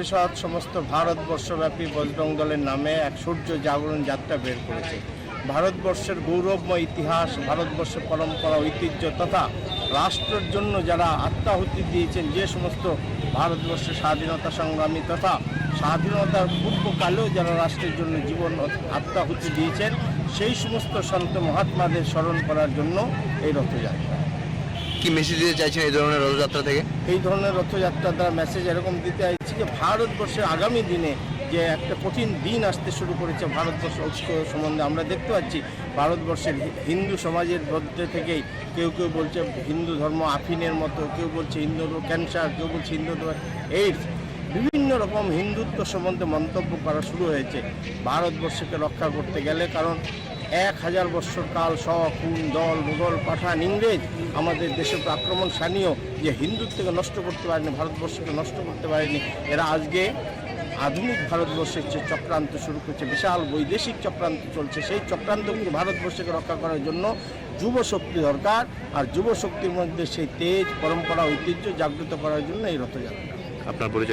পরিষদ সমস্ত ভারতবর্ষব্যাপী বজরং দলের নামে এক সূর্য জাগরণ যাত্রা বের করেছে। ভারতবর্ষের গৌরবময় ইতিহাস, ভারতবর্ষের পরম্পরা, ঐতিহ্য তথা রাষ্ট্রের জন্য যারা আত্মাহুতি দিয়েছেন, যে সমস্ত ভারতবর্ষের স্বাধীনতা সংগ্রামী তথা স্বাধীনতার পূর্বকালেও যারা রাষ্ট্রের জন্য জীবন আত্মাহুতি দিয়েছেন, সেই সমস্ত সন্ত মহাত্মাদের স্মরণ করার জন্য এই রথযাত্রা। কি মেসেজ দিতে চাইছেন এই ধরনের রথযাত্রা থেকে? এই ধরনের রথযাত্রা দ্বারা মেসেজ এরকম দিতে চাইছি যে ভারতবর্ষের আগামী দিনে যে একটা কঠিন দিন আসতে শুরু করেছে ভারতবর্ষ ঐক্য সম্বন্ধে আমরা দেখতে পাচ্ছি। ভারতবর্ষের হিন্দু সমাজের মধ্যে থেকেই কেউ কেউ বলছে হিন্দু ধর্ম আফিনের মতো, কেউ বলছে হিন্দু ক্যান্সার, কেউ বলছে হিন্দু এইডস, বিভিন্ন রকম হিন্দুত্ব সম্বন্ধে মন্তব্য করা শুরু হয়েছে ভারতবর্ষকে রক্ষা করতে গেলে। কারণ 1000 বৎসর কাল খুন, দল, মুঘল, পাঠান, ইংরেজ আমাদের দেশের আক্রমণ সানিয়েও যে হিন্দুত্বকে নষ্ট করতে পারেনি, ভারতবর্ষকে নষ্ট করতে পারেনি, এরা আজকে আধুনিক ভারতবর্ষের যে চক্রান্ত শুরু করছে, বিশাল বৈদেশিক চক্রান্ত চলছে, সেই চক্রান্তকে ভারতবর্ষকে রক্ষা করার জন্য যুব শক্তি দরকার। আর যুব শক্তির মধ্যে সেই তেজ, পরম্পরা, ঐতিহ্য জাগ্রত করার জন্য এই রথযাত্রা। আপনার পরিচয়?